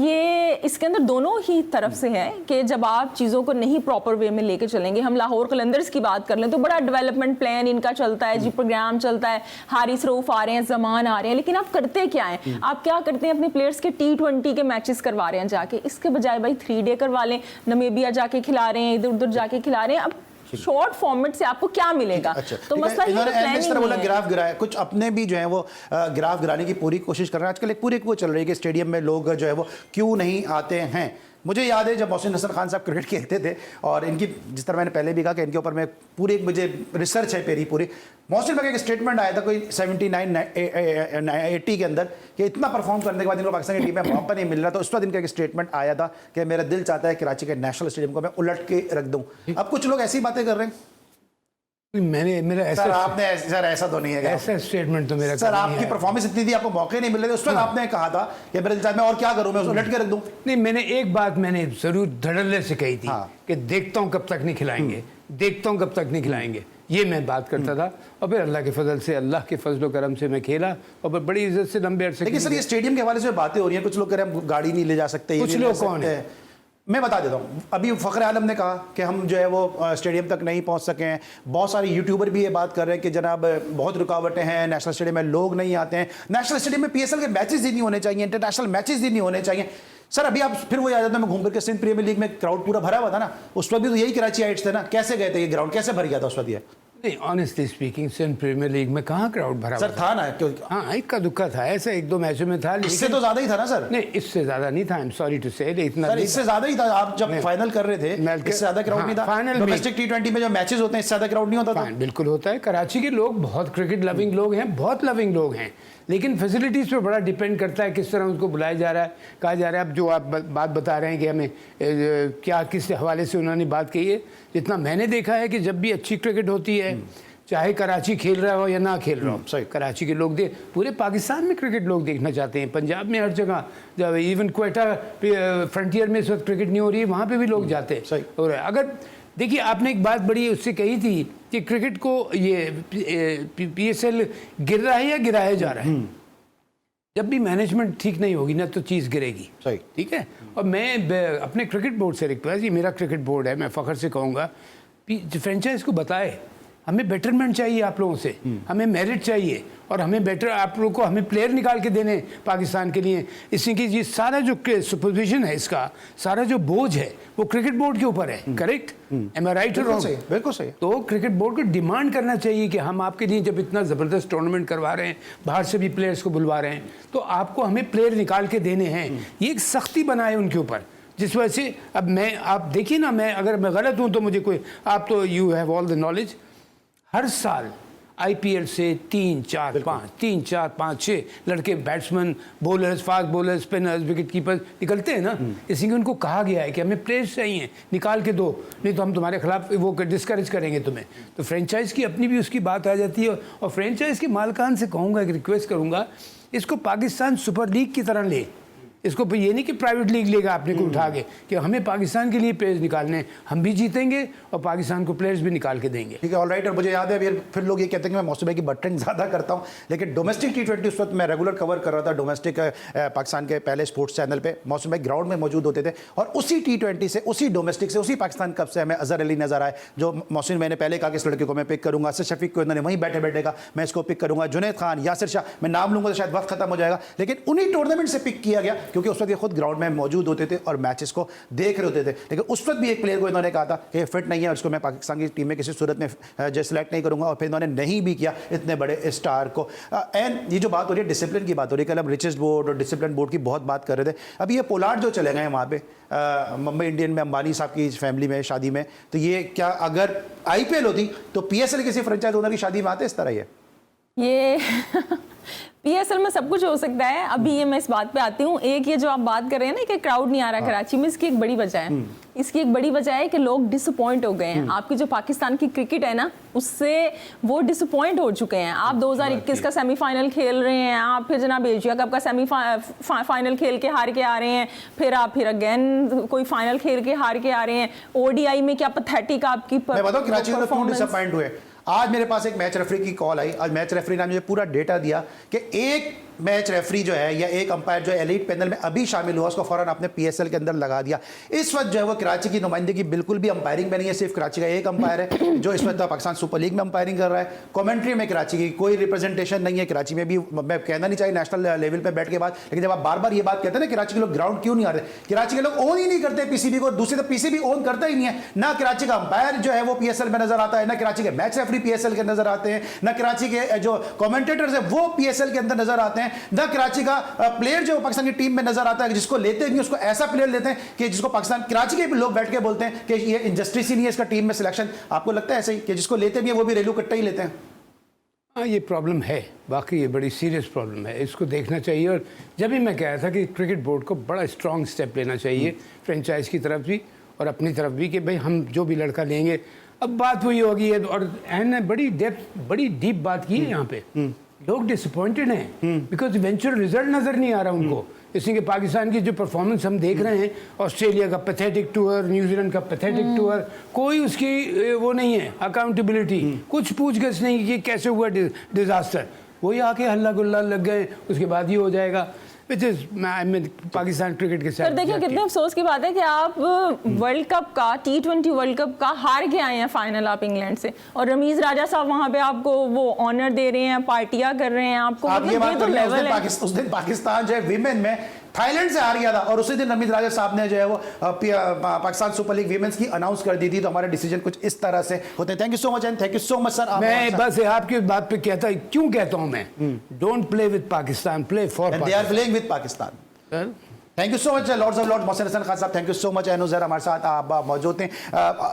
ये इसके अंदर दोनों ही तरफ से है कि जब आप चीज़ों को नहीं प्रॉपर वे में लेके चलेंगे, हम लाहौर कलंदर्स की बात कर लें तो बड़ा डेवलपमेंट प्लान इनका चलता है जी, प्रोग्राम चलता है, हारिस रऊफ आ रहे हैं, जमान आ रहे हैं, लेकिन आप करते क्या हैं? आप क्या करते हैं? अपने प्लेयर्स के T20 के मैचेस करवा रहे हैं जाके, इसके बजाय भाई 3 डे करवा लें, नमीबिया जाके खिला रहे हैं, इधर उधर जाके खिला रहे हैं। अब शॉर्ट फॉर्मेट से आपको क्या मिलेगा?
अच्छा,
तो मसला ये
है बोला ग्राफ गिरा है, कुछ अपने भी जो है वो ग्राफ गिराने की पूरी कोशिश कर रहे हैं। आजकल एक पूरी वो चल रही है कि स्टेडियम में लोग जो है वो क्यों नहीं आते हैं। मुझे याद है जब मोहसिन हसन खान साहब क्रिकेट खेलते थे, और इनकी, जिस तरह मैंने पहले भी कहा कि इनके ऊपर मैं पूरी एक मुझे रिसर्च है मेरी पूरी। मोहसिन का एक स्टेटमेंट आया था कोई 79-80 के अंदर कि इतना परफॉर्म करने के बाद इनको पाकिस्तान की टीम में मौका नहीं मिल रहा, तो उस वक्त इनका एक स्टेटमेंट आया था कि मेरा दिल चाहता है कराची के नेशनल स्टेडियम को मैं उलट के रख दूँ। अब कुछ लोग ऐसी बातें कर रहे हैं।
मेरा ऐसा,
सर आपने सर ऐसा तो नहीं है,
ऐसा स्टेटमेंट तो मेरा
सर आपकी परफॉर्मेंस इतनी थी, आपको मौके नहीं मिल रहे थे, उस वक्त आपने कहा था कि मेरे दिल मैं और क्या करूं, मैं उसको उलट के रख दूं।
नहीं, मैंने एक बात मैंने जरूर धड़ल्ले से कही थी कि देखता हूं कब तक नहीं खिलाएंगे, देखता हूं कब तक नहीं खिलाएंगे, ये मैं बात करता था। और फिर अल्लाह के फजल से, अल्लाह के फजल करम से मैं खेला और बड़ी इज्जत से लंबे अरसे।
लेकिन सर ये स्टेडियम के हवाले से बातें हो रही हैं, कुछ लोग कह रहे हैं गाड़ी नहीं ले जा सकते,
कुछ लोग कौन है
मैं बता देता हूँ। अभी फ़खर आलम ने कहा कि हम जो है वो स्टेडियम तक नहीं पहुँच सके हैं। बहुत सारे यूट्यूबर भी ये बात कर रहे हैं कि जनाब बहुत रुकावटें हैं, नेशनल स्टेडियम में लोग नहीं आते हैं, नेशनल स्टेडियम में PSL के मैचेस ही नहीं होने चाहिए, इंटरनेशनल मैचेस ही नहीं होने चाहिए। सर अभी आप फिर वो याद आता है, मैं घूम करके सिंध प्रीमियर लीग में क्राउड पूरा भरा हुआ था ना, उस वक्त भी तो यही कराची हाइट्स थे ना, कैसे गए थे ये ग्राउंड, कैसे भर गया था उस वक्त? ये
नहीं, honestly speaking Sindh premier league में कहाँ क्राउड भरा
सर था ना?
हाँ, इक्का दुक्का था, ऐसे 1-2 मैचों में था,
इससे तो ज्यादा ही था ना सर?
नहीं, इससे ज्यादा नहीं था, आई एम सॉरी टू से, इतना
सर इससे ज्यादा ही था। आप जब फाइनल कर रहे थे इससे ज्यादा क्राउड नहीं था।
फाइनल
डोमेस्टिक T20 में जो मैचेस होते हैं इससे ज्यादा क्राउड नहीं होता था।
बिल्कुल होता है। कराची के लोग बहुत क्रिकेट लविंग लोग हैं, बहुत लविंग लोग हैं, लेकिन फैसिलिटीज़ पे बड़ा डिपेंड करता है किस तरह उनको बुलाया जा रहा है, कहा जा रहा है। अब जो आप बात बता रहे हैं कि हमें क्या किस हवाले से उन्होंने बात कही है, जितना मैंने देखा है कि जब भी अच्छी क्रिकेट होती है, चाहे कराची खेल रहा हो या ना खेल रहा हो, कराची के लोग पूरे पाकिस्तान में क्रिकेट लोग देखना चाहते हैं, पंजाब में हर जगह, जब इवन क्वेटा फ्रंटियर में इस वक्त क्रिकेट नहीं हो रही है, वहाँ पे भी लोग जाते हैं। और अगर देखिए, आपने एक बात बड़ी उससे कही थी कि क्रिकेट को ये PSL गिर रहा है या गिराया जा रहा है। जब भी मैनेजमेंट ठीक नहीं होगी ना तो चीज़ गिरेगी, ठीक है। और मैं अपने क्रिकेट बोर्ड से रिक्वेस्ट, ये मेरा क्रिकेट बोर्ड है, मैं फ़ख्र से कहूँगा फ्रेंचाइज को बताए हमें बेटरमेंट चाहिए आप लोगों से, हमें मेरिट चाहिए, और हमें बेटर आप लोगों को हमें प्लेयर निकाल के देने पाकिस्तान के लिए। इसलिए कि ये सारा जो सुपरविजन है, इसका सारा जो बोझ है वो क्रिकेट बोर्ड के ऊपर है। करेक्ट? एम आई राइट?
बिल्कुल सही।
तो क्रिकेट बोर्ड को डिमांड करना चाहिए कि हम आपके लिए जब इतना ज़बरदस्त टूर्नामेंट करवा रहे हैं, बाहर से भी प्लेयर्स को बुलवा रहे हैं, तो आपको हमें प्लेयर निकाल के देने हैं। ये एक सख्ती बनाए उनके ऊपर, जिस वजह से अब मैं, आप देखिए ना, मैं अगर मैं गलत हूँ तो मुझे कोई, आप तो you have all the knowledge, हर साल IPL से 3-4-5-6 लड़के batsman, bowlers, fast bowlers, spinners, wicket keepers निकलते हैं ना। इसलिए उनको कहा गया है कि हमें प्लेयर्स चाहिए, निकाल के दो, नहीं तो हम तुम्हारे खिलाफ वो डिस्करेज करेंगे तुम्हें। तो फ्रेंचाइज की अपनी भी उसकी बात आ जाती है। और फ्रेंचाइज के मालकान से कहूँगा, एक रिक्वेस्ट करूँगा, इसको पाकिस्तान सुपर लीग की तरह ले। इसको ये नहीं कि प्राइवेट लीग लेगा आपने को उठा के, कि हमें पाकिस्तान के लिए प्लेयर्स निकालने, हम भी जीतेंगे और पाकिस्तान को प्लेयर्स भी निकाल के देंगे।
ठीक है, ऑल राइट। और मुझे याद है फिर लोग ये कहते हैं कि मैं मौसम भाई की बटरिंग ज़्यादा करता हूँ, लेकिन डोमेस्टिक T20 उस वक्त मैं रेगुलर कवर कर रहा था डोमेस्टिक पाकिस्तान के पहले स्पोर्ट्स चैनल पे। मौसम भाई ग्राउंड में मौजूद होते थे, और उसी T20 से, उसी डोमेस्टिक से, उसी पाकिस्तान कप से हमें अजहर अली नजर आए, जो मौसम मैंने पहले कहा कि इस लड़के को मैं पिक करूँगा, असद शफीक को इन्होंने वहीं बैठे बैठे का मैं इसको पिक करूँगा, जुनैद खान, यासिर शाह, मैं नाम लूँगा तो शायद वक्त खत्म हो जाएगा, लेकिन उन्हीं टूर्नामेंट से पिक किया गया क्योंकि उस वक्त ये खुद में मौजूद होते थे और मैचेस को देख रहे होते थे। लेकिन उस वक्त भी एक प्लेयर को इन्होंने कहा था कि फिट नहीं है और इसको मैं पाकिस्तान की टीम में किसी सूरत में जो सिलेक्ट नहीं करूंगा, और फिर इन्होंने नहीं भी किया इतने बड़े स्टार को। एंड ये जो बात हो रही है डिसिप्लिन की बात हो रही है, कल हम रिचेस्ट बोर्ड और डिसिप्लिन बोर्ड की बहुत बात कर रहे थे। अब ये पोलार्ड जो चले गए हैं वहाँ पे मुंबई इंडियन में, अंबानी साहब की फैमिली में शादी में, तो ये क्या अगर IPL होती तो PSL किसी फ्रेंचाइज ओनर की शादी में आते इस तरह? ये
पीएसएल में सब कुछ हो सकता है। अभी ये मैं इस बात पे आती हूँ, एक ये जो आप बात कर रहे हैं ना कि क्राउड नहीं आ रहा कराची में, इसकी एक बड़ी वजह है। इसकी एक बड़ी वजह है कि लोग डिसअपॉइंट हो गए हैं। आपकी जो पाकिस्तान की क्रिकेट है ना, उससे वो डिसअपॉइंट हो चुके हैं। आप 2021 का सेमीफाइनल खेल रहे हैं, आप फिर जनाब एशिया कप का सेमीफाइनल खेल के हार के आ रहे हैं, फिर अगेन कोई फाइनल खेल के हार के आ रहे हैं। ओडीआई में क्या पैथेटिक आपकी
मैं बताऊं कराची में क्यों डिसअपॉइंट हुए। आज मेरे पास एक मैच रेफरी की कॉल आई। आज मैच रेफरी ने मुझे पूरा डेटा दिया कि एक मैच रेफरी जो है या एक अंपायर जो एलीट पैनल में अभी शामिल हुआ, उसको फौरन आपने पीएसएल के अंदर लगा दिया। इस वक्त जो है वो कराची की नुमाइंदगी बिल्कुल भी अंपायरिंग में नहीं है। सिर्फ कराची का एक अंपायर है जो इस वक्त पाकिस्तान सुपर लीग में अंपायरिंग कर रहा है। कमेंट्री में कराची की कोई रिप्रेजेंटेशन नहीं है। कराची में भी मैं कहना नहीं चाहिए नेशनल लेवल पर बैठ के बात, लेकिन जब आप बार बार ये बात कहते हैं ना कराची के लोग ग्राउंड क्यों नहीं आ रहे, कराची के लोग ऑन ही नहीं करते पीसीबी को। दूसरी तरफ पीसीबी ऑन करता ही नहीं है। ना कराची का अंपायर जो है वो पीएसएल में नजर आता है, ना कराची के मैच रेफरी पीएसएल के नजर आते हैं, ना कराची के जो कमेंटेटर्स है वो पीएसएल के अंदर नजर आते हैं, ना कराची का प्लेयर जो पाकिस्तान की टीम में नजर आता है। जिसको लेते हैं उसको ऐसा प्लेयर लेते हैं कि जिसको पाकिस्तान कराची के भी लोग बैठ के बोलते हैं कि ये इंजस्टिस ही नहीं है इसका टीम में सिलेक्शन। आपको लगता है ऐसे ही कि जिसको लेते भी है वो भी रेलू कट्टा ही लेते हैं?
हाँ, ये प्रॉब्लम है, वाकई ये बड़ी सीरियस प्रॉब्लम है, इसको देखना चाहिए। और जब भी मैं कह रहा था कि क्रिकेट बोर्ड को बड़ा स्ट्रॉन्ग स्टेप लेना चाहिए फ्रेंचाइज की तरफ भी और अपनी तरफ भी, कि भाई हम जो भी लड़का लेंगे। अब बात वही होगी है, और एन ने बड़ी डीप बात की है यहाँ पे। लोग डिसअपॉइंटेड हैं बिकॉज इवेंचुअल रिजल्ट नजर नहीं आ रहा उनको। इसलिए कि पाकिस्तान की जो परफॉर्मेंस हम देख रहे हैं, ऑस्ट्रेलिया का पैथेटिक टूर, न्यूजीलैंड का पैथेटिक टूर, कोई उसकी वो नहीं है अकाउंटेबिलिटी, कुछ पूछगछ नहीं कि कैसे हुआ डिजास्टर। वही आके हल्ला गुल्ला लग गए, उसके बाद ही हो जाएगा। पाकिस्तान क्रिकेट के साथ
पर देखिए कितने अफसोस की बात है कि आप वर्ल्ड कप का T20 वर्ल्ड कप का हार के आए हैं फाइनल आप इंग्लैंड से, और रमीज राजा साहब वहां पे आपको वो ऑनर दे रहे हैं, पार्टियां कर रहे हैं आपको।
आप ये बात
तो लेवल है।
उस दिन पाकिस्तान जो है विमेन में थाईलैंड से हार गया था, और उसी दिन रमीज राजा साहब ने जो है वो पाकिस्तान सुपर लीग वीमेंस की अनाउंस कर दी थी। तो हमारे डिसीजन कुछ इस तरह से होते हैं। Thank you so much and thank you so much sir.
मैं बस आपकी बात पे क्यों कहता हूं मैं, don't play with Pakistan, play for
they are playing with Pakistan. Thank you so much lords of lords Mohsin Hasan Khan साहब, थैंक यू सो मच। एनुजर हमारे साथ आप मौजूद हैं।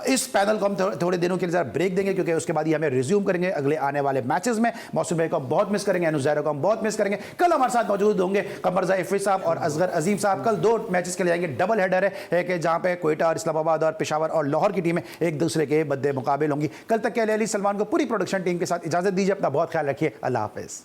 इस पैनल को हम थोड़े दिनों के लिए जरा ब्रेक देंगे, क्योंकि उसके बाद ही हमें रिज्यूम करेंगे अगले आने वाले मैचेस में। मौसम भाई को हम बहुत मिस करेंगे, एनुजर को हम बहुत मिस करेंगे। कल हमारे साथ मौजूद होंगे कमरजा इफरी साहब और असगर अजीम साहब। कल 2 मैचेस के लिए जाएंगे, डबल हेडर है कि जहां पे कोयटा और इस्लामाबाद और पेशावर और लाहौर की टीमें एक दूसरे के बदले मुकाबले होंगी। कल तक के लिए अली सलमान को पूरी प्रोडक्शन टीम के साथ इजाजत दीजिए। अपना बहुत ख्याल रखिए। अल्लाह हाफिज।